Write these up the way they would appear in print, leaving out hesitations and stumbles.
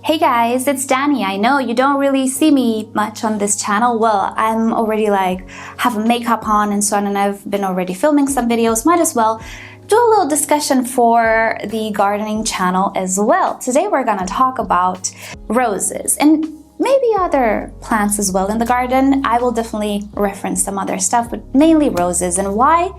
Hey guys, it's Danny. I know you don't really see me much on this channel. Well, I'm already have makeup on and so on, and I've been already filming some videos. Might as well do a little discussion for the gardening channel as well. Today we're gonna talk about roses and maybe other plants as well in the garden. I will definitely reference some other stuff, but mainly roses, and why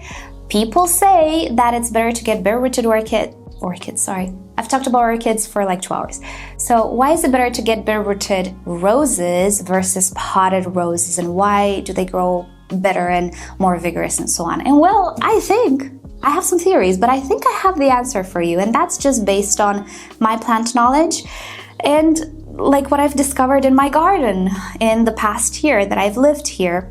people say that it's better to get bare-rooted orchids, sorry. I've talked about orchids for like 2 hours. So why is it better to get bare-rooted roses versus potted roses, and why do they grow better and more vigorous and so on? And well, I have some theories, but I think I have the answer for you, and that's just based on my plant knowledge and like what I've discovered in my garden in the past year that I've lived here.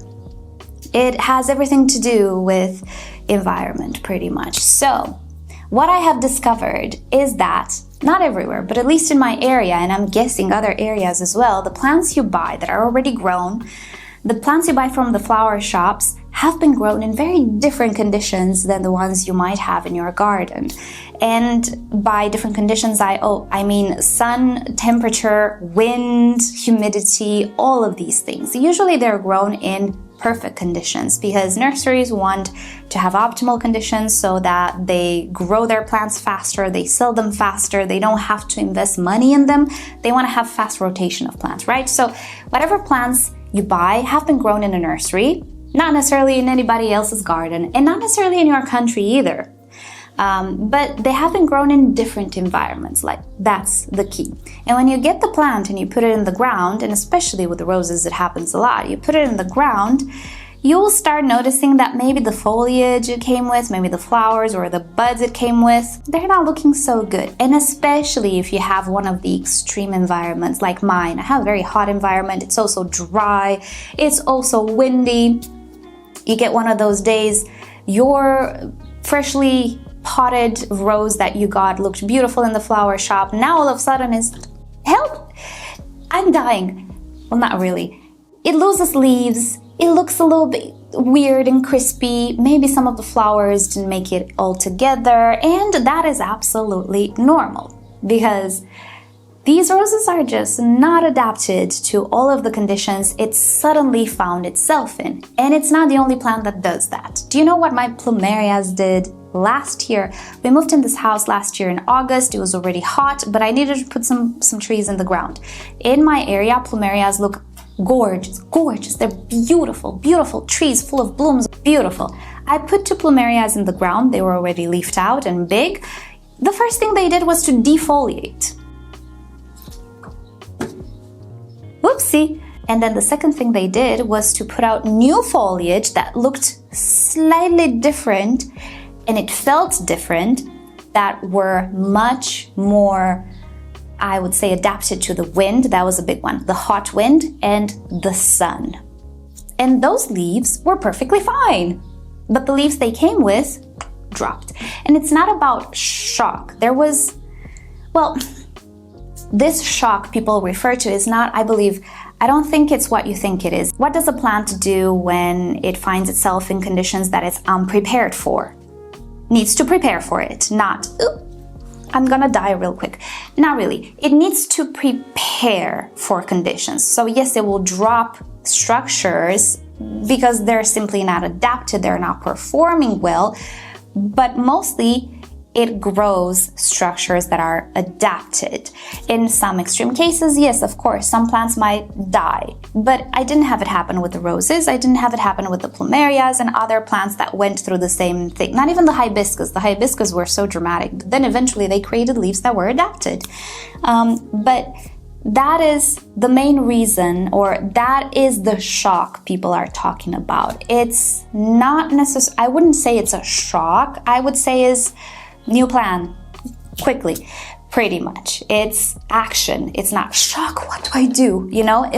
It has everything to do with environment pretty much. So what I have discovered is that not everywhere, but at least in my area, and I'm guessing other areas as well, the plants you buy that are already grown, the plants you buy from the flower shops have been grown in very different conditions than the ones you might have in your garden. And by different conditions, I mean sun, temperature, wind, humidity, all of these things. Usually they're grown in perfect conditions because nurseries want to have optimal conditions so that they grow their plants faster, they sell them faster, they don't have to invest money in them. They want to have fast rotation of plants, right? So whatever plants you buy have been grown in a nursery, not necessarily in anybody else's garden, and not necessarily in your country either. But they have been grown in different environments, that's the key. And when you get the plant and you put it in the ground, and especially with the roses it happens a lot, you put it in the ground, you'll start noticing that maybe the foliage it came with, maybe the flowers or the buds it came with, they're not looking so good. And especially if you have one of the extreme environments like mine. I have a very hot environment, it's also dry, it's also windy. You get one of those days, your freshly potted rose that you got looked beautiful in the flower shop. Now all of a sudden is, help, I'm dying. Well, not really. It loses leaves. It looks a little bit weird and crispy. Maybe some of the flowers didn't make it all together, and that is absolutely normal because these roses are just not adapted to all of the conditions it suddenly found itself in. And it's not the only plant that does that. Do you know what my plumerias did last year? We moved in this house last year in August. It was already hot, but I needed to put some trees in the ground. In my area, plumerias look gorgeous. They're beautiful trees full of blooms, beautiful. I put 2 plumerias in the ground. They were already leafed out and big. The first thing they did was to defoliate. Whoopsie. And then the second thing they did was to put out new foliage that looked slightly different, and it felt different, that were much more, I would say, adapted to the wind. That was a big one. The hot wind and the sun. And those leaves were perfectly fine. But the leaves they came with dropped. And it's not about shock. This shock people refer to is not, I don't think it's what you think it is. What does a plant do when it finds itself in conditions that it's unprepared for? Needs to prepare for it, not, I'm gonna die real quick. Not really. It needs to prepare for conditions. So yes, it will drop structures because they're simply not adapted, they're not performing well, but mostly it grows structures that are adapted. In some extreme cases, yes, of course, some plants might die, but I didn't have it happen with the roses. I didn't have it happen with the plumerias and other plants that went through the same thing. Not even the hibiscus. The hibiscus were so dramatic, but then eventually they created leaves that were adapted. But that is the main reason, or that is the shock people are talking about. It's not necessarily, I wouldn't say it's a shock. I would say is new plan, quickly, pretty much. It's action. It's not shock. What do I do? You know,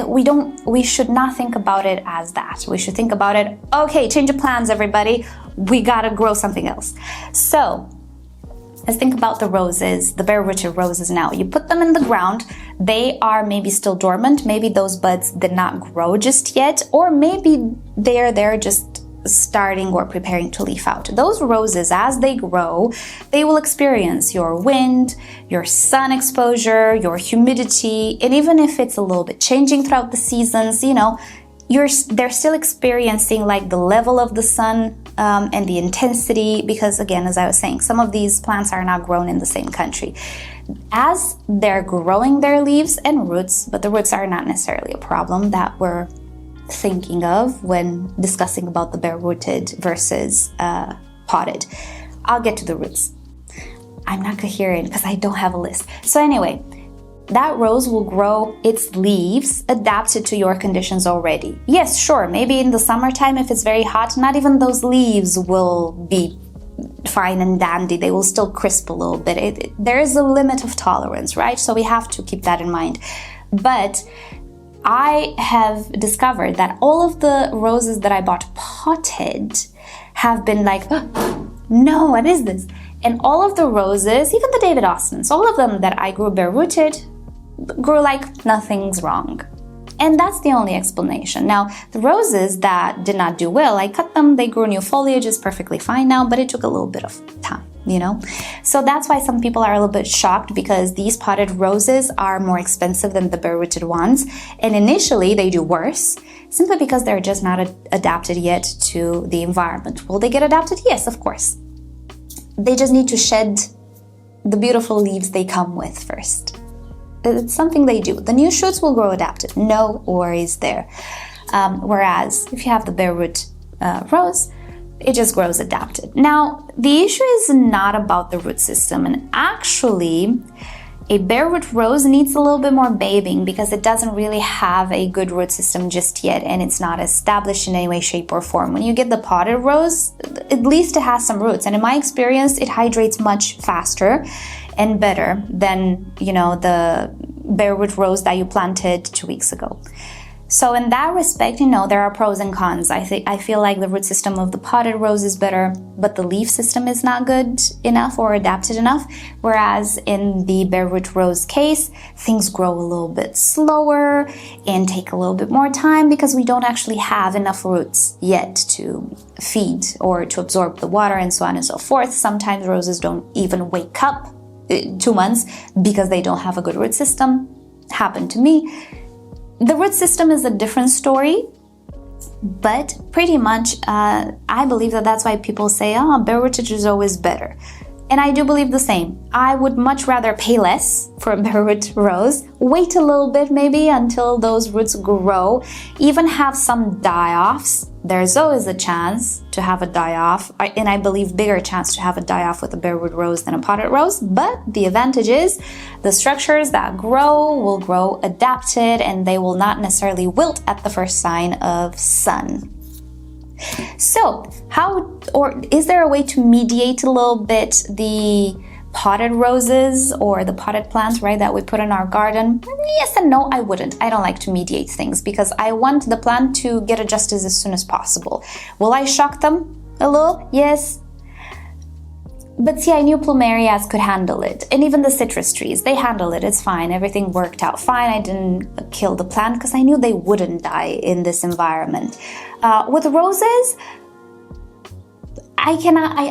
we should not think about it as that. We should think about it, okay, change of plans, everybody. We gotta grow something else. So let's think about the roses, the bare-rooted roses now. You put them in the ground. They are maybe still dormant. Maybe those buds did not grow just yet, or maybe they're there just starting or preparing to leaf out. Those roses, as they grow, they will experience your wind, your sun exposure, your humidity, and even if it's a little bit changing throughout the seasons, you know, they're still experiencing like the level of the sun and the intensity, because again, as I was saying, some of these plants are not grown in the same country. As they're growing their leaves and roots, but the roots are not necessarily a problem that we're thinking of when discussing about the bare-rooted versus potted. I'll get to the roots. I'm not coherent because I don't have a list. So anyway, that rose will grow its leaves adapted to your conditions already. Yes, sure, maybe in the summertime if it's very hot, not even those leaves will be fine and dandy. They will still crisp a little bit. There is a limit of tolerance, right? So we have to keep that in mind. But I have discovered that all of the roses that I bought potted have been like, oh, no, what is this? And all of the roses, even the David Austins, all of them that I grew bare-rooted, grew like nothing's wrong. And that's the only explanation. Now, the roses that did not do well, I cut them, they grew new foliage, is perfectly fine now, but it took a little bit of time, you know? So that's why some people are a little bit shocked, because these potted roses are more expensive than the bare-rooted ones. And initially they do worse, simply because they're just not adapted yet to the environment. Will they get adapted? Yes, of course. They just need to shed the beautiful leaves they come with first. It's something they do. The new shoots will grow adapted, no worries there. Whereas if you have the bare root rose, it just grows adapted. Now, the issue is not about the root system, and actually a bare root rose needs a little bit more babying because it doesn't really have a good root system just yet, and it's not established in any way, shape, or form. When you get the potted rose, at least it has some roots, and in my experience, it hydrates much faster and better than, you know, the bare root rose that you planted 2 weeks ago. So in that respect, you know, there are pros and cons. I feel like the root system of the potted rose is better, but the leaf system is not good enough or adapted enough. Whereas in the bare root rose case, things grow a little bit slower and take a little bit more time because we don't actually have enough roots yet to feed or to absorb the water and so on and so forth. Sometimes roses don't even wake up 2 months because they don't have a good root system. Happened to me. The root system is a different story, but pretty much I believe that that's why people say, oh, bare rootage is always better. And I do believe the same. I would much rather pay less for a bare root rose, wait a little bit maybe until those roots grow, even have some die-offs. There's always a chance to have a die-off, and I believe bigger chance to have a die-off with a bare root rose than a potted rose, but the advantage is the structures that grow will grow adapted and they will not necessarily wilt at the first sign of sun. So, is there a way to mediate a little bit the potted roses or the potted plants, right, that we put in our garden? Yes and no, I wouldn't. I don't like to mediate things because I want the plant to get adjusted as soon as possible. Will I shock them a little? Yes. But see, I knew plumerias could handle it. And even the citrus trees, they handle it. It's fine. Everything worked out fine. I didn't kill the plant because I knew they wouldn't die in this environment. With roses, I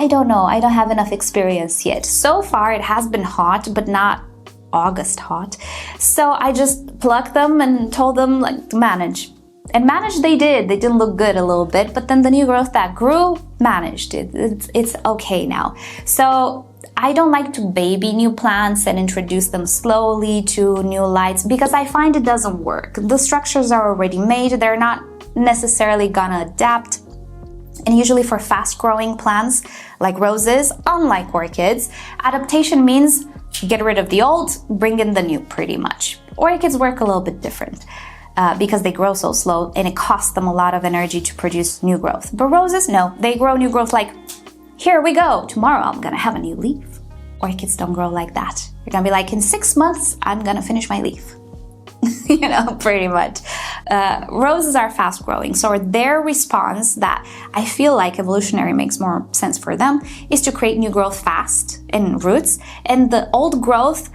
don't know. I don't have enough experience yet. So far, it has been hot, but not August hot. So I just plucked them and told them, like, to manage. And manage they did. They didn't look good a little bit, but then the new growth that grew managed. It's okay now. So I don't like to baby new plants and introduce them slowly to new lights because I find it doesn't work. The structures are already made. They're not necessarily gonna adapt. And usually for fast-growing plants like roses, unlike orchids, adaptation means get rid of the old, bring in the new pretty much. Orchids work a little bit different. Because they grow so slow and it costs them a lot of energy to produce new growth. But roses, no, they grow new growth like, here we go, tomorrow I'm gonna have a new leaf. Orchids don't grow like that. You're gonna be like, in 6 months, I'm gonna finish my leaf. You know, pretty much. Roses are fast growing, so their response that I feel like evolutionary makes more sense for them is to create new growth fast in roots, and the old growth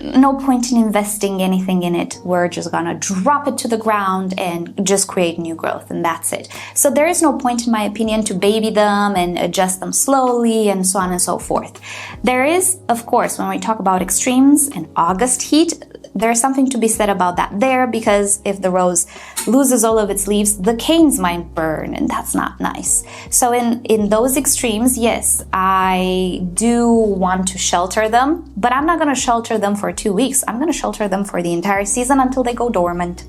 no point in investing anything in it. We're just gonna drop it to the ground and just create new growth, and that's it. So there is no point, in my opinion, to baby them and adjust them slowly and so on and so forth. There is, of course, when we talk about extremes and August heat, there's something to be said about that there, because if the rose loses all of its leaves, the canes might burn, and that's not nice. So in those extremes, yes, I do want to shelter them, but I'm not going to shelter them for 2 weeks. I'm going to shelter them for the entire season until they go dormant.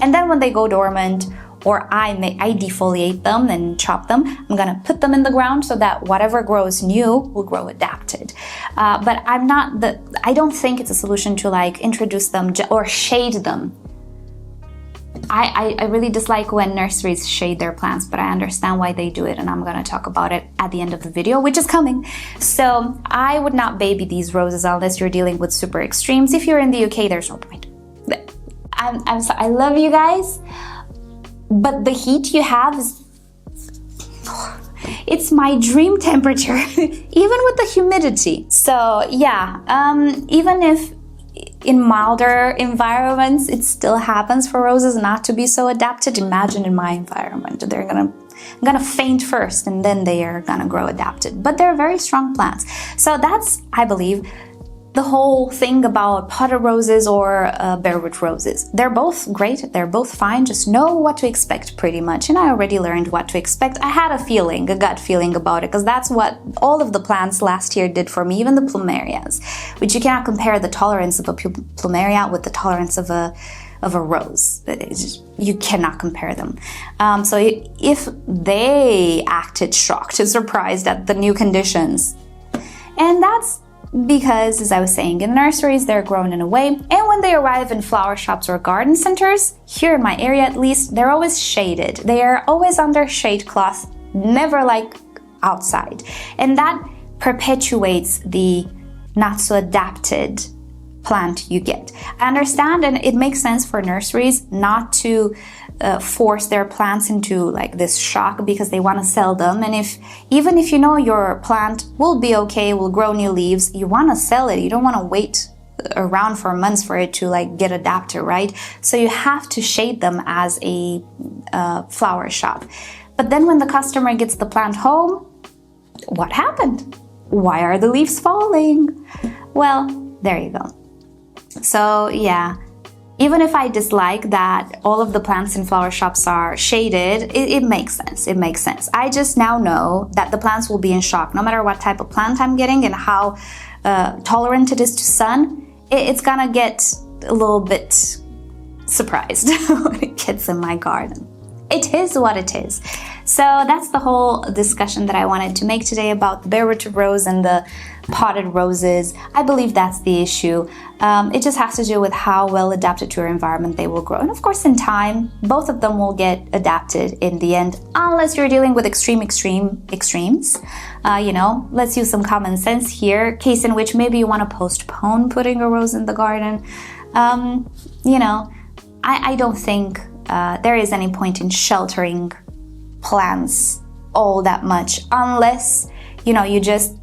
And then when they go dormant, or I defoliate them and chop them, I'm gonna put them in the ground so that whatever grows new will grow adapted. But I don't think it's a solution to like introduce them or shade them. I really dislike when nurseries shade their plants, but I understand why they do it, and I'm gonna talk about it at the end of the video, which is coming. So I would not baby these roses unless you're dealing with super extremes. If you're in the UK, there's no point. I'm sorry, I love you guys, but the heat you have is, it's my dream temperature, even with the humidity. So yeah, even if in milder environments, it still happens for roses not to be so adapted. Imagine in my environment, I'm gonna faint first and then they are gonna grow adapted. But they're very strong plants. So that's, I believe, the whole thing about potted roses or bareroot roses. They're both great, they're both fine, just know what to expect pretty much. And I already learned what to expect. I had a gut feeling about it, because that's what all of the plants last year did for me, even the plumerias, which you cannot compare the tolerance of a plumeria with the tolerance of a rose. You cannot compare them. So if they acted shocked and surprised at the new conditions, and that's because, as I was saying, in nurseries they're grown in a way, and when they arrive in flower shops or garden centers, here in my area at least, they're always shaded. They are always under shade cloth, never like outside. And that perpetuates the not so adapted plant you get. I understand, and it makes sense for nurseries not to force their plants into like this shock because they want to sell them. And even if you know your plant will be okay, will grow new leaves, you want to sell it. You don't want to wait around for months for it to like get adapted, right? So you have to shade them as a flower shop. But then when the customer gets the plant home, what happened? Why are the leaves falling? Well, there you go. So yeah, even if I dislike that all of the plants in flower shops are shaded, it makes sense. It makes sense. I just now know that the plants will be in shock. No matter what type of plant I'm getting and how tolerant it is to sun, it's gonna get a little bit surprised when it gets in my garden. It is what it is. So that's the whole discussion that I wanted to make today about the bareroot rose and the potted roses. I believe that's the issue. It just has to do with how well adapted to your environment they will grow. And of course, in time, both of them will get adapted in the end, unless you're dealing with extremes. Let's use some common sense here. Case in which maybe you want to postpone putting a rose in the garden. I don't think there is any point in sheltering plants all that much, unless you just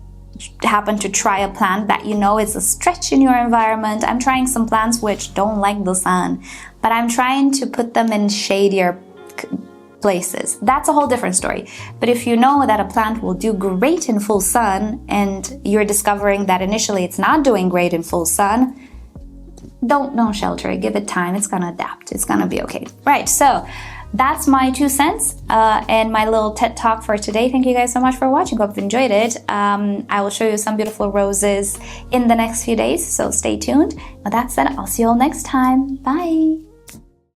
happen to try a plant that is a stretch in your environment. I'm trying some plants which don't like the sun, but I'm trying to put them in shadier places. That's a whole different story. But if you know that a plant will do great in full sun and you're discovering that initially it's not doing great in full sun, don't shelter it. Give it time. It's gonna adapt. It's gonna be okay. Right, so that's my 2 cents and my little TED Talk for today. Thank you guys so much for watching. Hope you enjoyed it. I will show you some beautiful roses in the next few days, so stay tuned. With that said, I'll see you all next time. Bye!